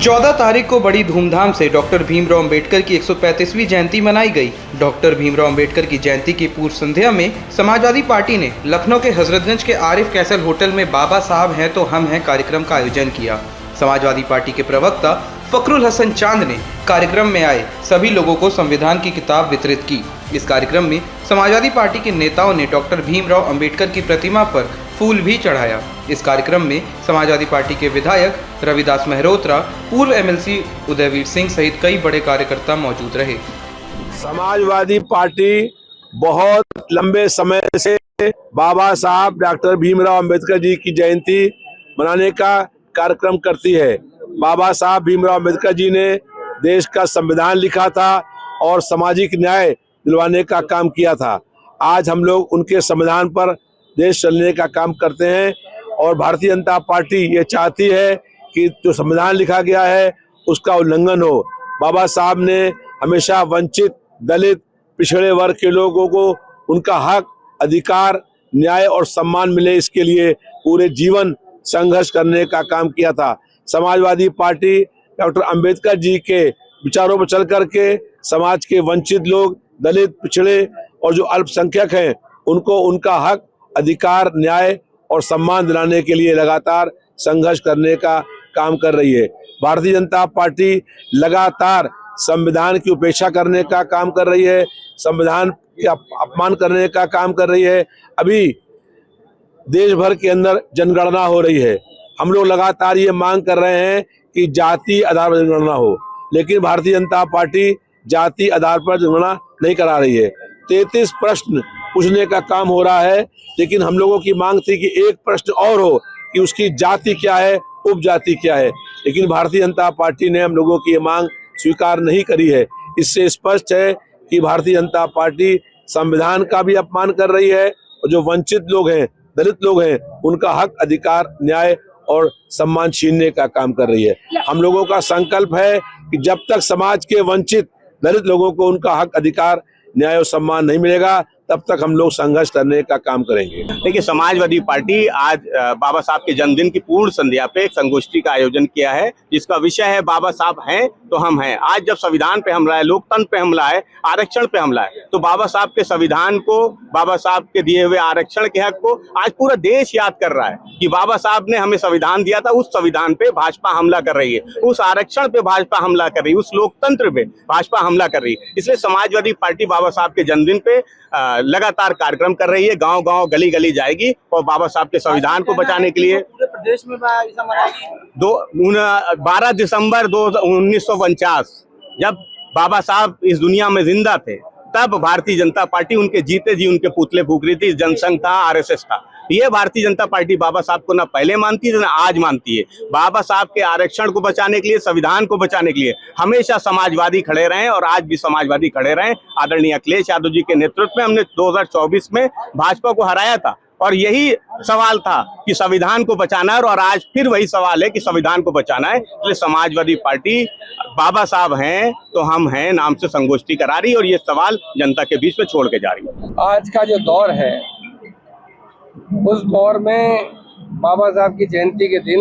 14 तारीख को बड़ी धूमधाम से डॉक्टर भीमराव अंबेडकर की 135वीं जयंती मनाई गई। डॉक्टर भीमराव अंबेडकर की जयंती की पूर्व संध्या में समाजवादी पार्टी ने लखनऊ के हजरतगंज के आरिफ कैसल होटल में बाबा साहब हैं तो हम हैं कार्यक्रम का आयोजन किया। समाजवादी पार्टी के प्रवक्ता फखरुल हसन चांद ने कार्यक्रम में आए सभी लोगों को संविधान की किताब वितरित की। इस कार्यक्रम में समाजवादी पार्टी के नेताओं ने डॉक्टर भीमराव अंबेडकर की प्रतिमा पर फूल भी चढ़ाया। इस कार्यक्रम में समाजवादी पार्टी के विधायक रविदास मेहरोत्रा, पूर्व एमएलसी उदयवीर सिंह सहित कई बड़े कार्यकर्ता मौजूद रहे। समाजवादी पार्टी बहुत लंबे समय से बाबा साहब डॉक्टर भीमराव अंबेडकर जी की जयंती मनाने का कार्यक्रम करती है। बाबा साहब भीमराव अंबेडकर जी ने देश का संविधान लिखा था और सामाजिक न्याय दिलवाने का काम किया था। आज हम लोग उनके संविधान पर देश चलने का काम करते हैं और भारतीय जनता पार्टी ये चाहती है कि जो संविधान लिखा गया है उसका उल्लंघन हो। बाबा साहब ने हमेशा वंचित, दलित, पिछड़े वर्ग के लोगों को उनका हक, अधिकार, न्याय और सम्मान मिले, इसके लिए पूरे जीवन संघर्ष करने का काम किया था। समाजवादी पार्टी डॉक्टर अंबेडकर जी के विचारों पर चल करके समाज के वंचित लोग, दलित, पिछड़े और जो अल्पसंख्यक हैं उनको उनका हक, अधिकार, न्याय और सम्मान दिलाने के लिए लगातार संघर्ष करने का काम कर रही है। भारतीय जनता पार्टी लगातार संविधान की उपेक्षा करने का काम कर रही है, संविधान का अपमान करने का काम कर रही है। अभी देश भर के अंदर जनगणना हो रही है। हम लोग लगातार ये मांग कर रहे हैं कि जाति आधार पर जनगणना हो, लेकिन भारतीय जनता पार्टी जाति आधार पर जनगणना नहीं करा रही है। 33 प्रश्न पूछने का काम हो रहा है, लेकिन हम लोगों की मांग थी कि एक प्रश्न और हो कि उसकी जाति क्या है, उपजाति क्या है, लेकिन भारतीय जनता पार्टी ने हम लोगों की ये मांग स्वीकार नहीं करी है। इससे स्पष्ट है कि भारतीय जनता पार्टी संविधान का भी अपमान कर रही है और जो वंचित लोग हैं, दलित लोग हैं, उनका हक, अधिकार, न्याय और सम्मान छीनने का काम कर रही है। हम लोगों का संकल्प है कि जब तक समाज के वंचित दलित लोगों को उनका हक, अधिकार, न्याय और सम्मान नहीं मिलेगा तब तक हम लोग संघर्ष करने का काम करेंगे। देखिए, समाजवादी पार्टी आज बाबा साहब के जन्मदिन की पूर्व संध्या पे एक संगोष्ठी का आयोजन किया है, जिसका विषय है बाबा साहब हैं तो हम हैं। आज जब संविधान पे हमला है, लोकतंत्र पे हमला है, आरक्षण पे हमला है, तो बाबा साहब के संविधान को, बाबा साहब के दिए हुए आरक्षण के हक को आज पूरा देश याद कर रहा है कि बाबा साहब ने हमें संविधान दिया था। उस संविधान पे भाजपा हमला कर रही है, उस आरक्षण पे भाजपा हमला कर रही है, उस लोकतंत्र पे भाजपा हमला कर रही है। इसलिए समाजवादी पार्टी बाबा साहब के जन्मदिन पे लगातार कार्यक्रम कर रही है, गांव गांव, गली गली जाएगी और बाबा साहब के संविधान को बचाने के लिए पूरे प्रदेश में 12 दिसंबर 1949 जब बाबा साहब इस दुनिया में जिंदा थे, तब भारतीय जनता पार्टी उनके जीते जी उनके पुतले फूक रही थी। जनसंघ था, आरएसएस था। ये भारतीय जनता पार्टी बाबा साहब को ना पहले मानती थी ना आज मानती है। बाबा साहब के आरक्षण को बचाने के लिए, संविधान को बचाने के लिए हमेशा समाजवादी खड़े रहे और आज भी समाजवादी खड़े रहे। आदरणीय अखिलेश यादव जी के नेतृत्व में हमने 2024 में भाजपा को हराया था और यही सवाल था कि संविधान को बचाना है, और आज फिर वही सवाल है कि संविधान को बचाना है। इसलिए समाजवादी पार्टी बाबा साहब हैं तो हम हैं नाम से संगोष्ठी करा रही और ये सवाल जनता के बीच में छोड़ के जा रही है। आज का जो दौर है, उस दौर में बाबा साहब की जयंती के दिन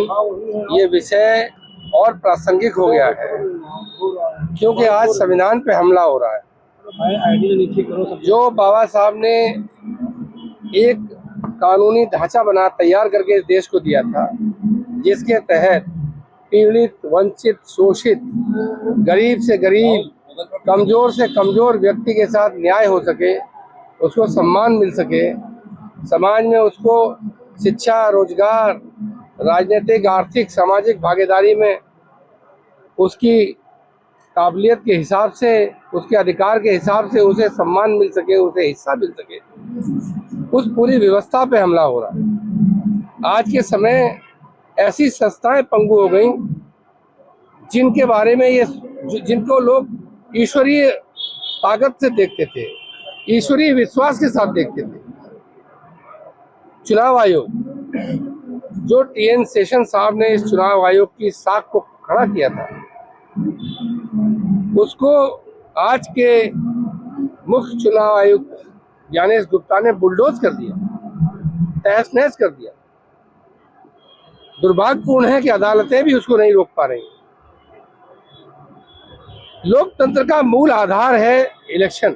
ये विषय और प्रासंगिक हो गया है, क्योंकि आज संविधान पे हमला हो रहा है। जो बाबा साहब ने एक कानूनी ढांचा तैयार करके इस देश को दिया था, जिसके तहत पीड़ित, वंचित, शोषित, गरीब से गरीब, कमजोर से कमजोर व्यक्ति के साथ न्याय हो सके, उसको सम्मान मिल सके, समाज में उसको शिक्षा, रोजगार, राजनीतिक, आर्थिक, सामाजिक भागीदारी में उसकी काबिलियत के हिसाब से, उसके अधिकार के हिसाब से उसे सम्मान मिल सके, उसे हिस्सा मिल सके, उस पूरी व्यवस्था पे हमला हो रहा है। आज के समय ऐसी संस्थाएं पंगु हो गई जिनके बारे में जिनको लोग ईश्वरीय ताकत से देखते थे, ईश्वरीय विश्वास के साथ देखते थे। चुनाव आयोग, जो टीएन शेषन साहब ने इस चुनाव आयोग की साख को खड़ा किया था, उसको आज के मुख्य चुनाव आयुक्त ज्ञानेश गुप्ता ने बुलडोज कर दिया, तहस नहस कर दिया। दुर्भाग्यपूर्ण है कि अदालतें भी उसको नहीं रोक पा रही। लोकतंत्र का मूल आधार है इलेक्शन।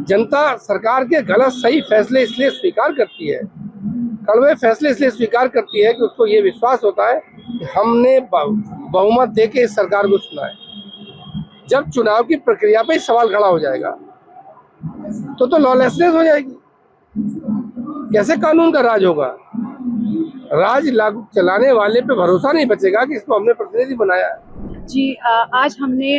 जनता सरकार के गलत सही फैसले इसलिए स्वीकार करती है, कड़वे फैसले इसलिए स्वीकार करती है कि उसको ये विश्वास होता है कि हमने बहुमत दे के इस सरकार को चुना है। जब चुनाव की प्रक्रिया पे ही सवाल खड़ा हो जाएगा तो लॉलेसनेस हो जाएगी। कैसे कानून का राज होगा? राज लागू चलाने वाले पे भरोसा नहीं बचेगा कि इसको हमने प्रतिनिधि बनाया है। जी आज हमने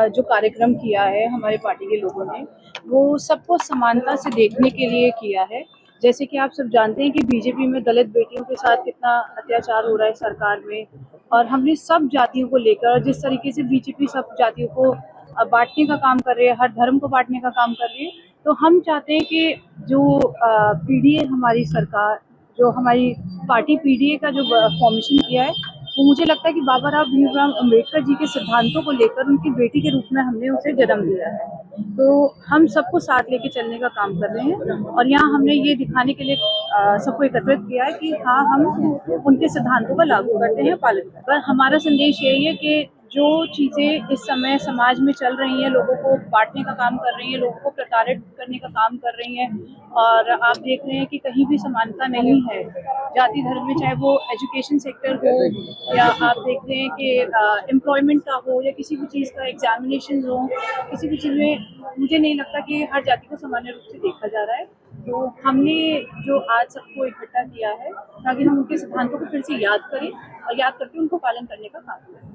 जो कार्यक्रम किया है हमारे पार्टी के लोगों ने, वो सबको समानता से देखने के लिए किया है। जैसे कि आप सब जानते हैं कि बीजेपी में दलित बेटियों के साथ कितना अत्याचार हो रहा है सरकार में, और हमने सब जातियों को लेकर, जिस तरीके से बीजेपी सब जातियों को बांटने का काम कर रही है, हर धर्म को बांटने का काम कर रही है, तो हम चाहते हैं कि जो पीडीए हमारी सरकार, जो हमारी पार्टी पीडीए का जो फॉर्मेशन किया है, वो मुझे लगता है कि बाबा साहब भीमराव अम्बेडकर जी के सिद्धांतों को लेकर उनकी बेटी के रूप में हमने उसे जन्म दिया है। तो हम सबको साथ लेके चलने का काम कर रहे हैं, और यहाँ हमने ये दिखाने के लिए सबको एकत्रित किया है कि हाँ, हम उनके सिद्धांतों का लागू करते हैं, पालन करते हैं। पर हमारा संदेश यही है कि जो चीज़ें इस समय समाज में चल रही हैं, लोगों को बांटने का काम कर रही हैं, लोगों को प्रताड़ित करने का काम कर रही हैं, और आप देख रहे हैं कि कहीं भी समानता नहीं है जाति धर्म में, चाहे वो एजुकेशन सेक्टर हो, या आप देख रहे हैं कि एम्प्लॉयमेंट का हो, या किसी भी चीज़ का एग्जामिनेशन हो, किसी भी चीज़ में मुझे नहीं लगता कि हर जाति को सामान्य रूप से देखा जा रहा है। तो हमने जो आज सबको इकट्ठा किया है ताकि हम उनके सिद्धांतों को फिर से याद करें, और याद करके उनको पालन करने का काम करें।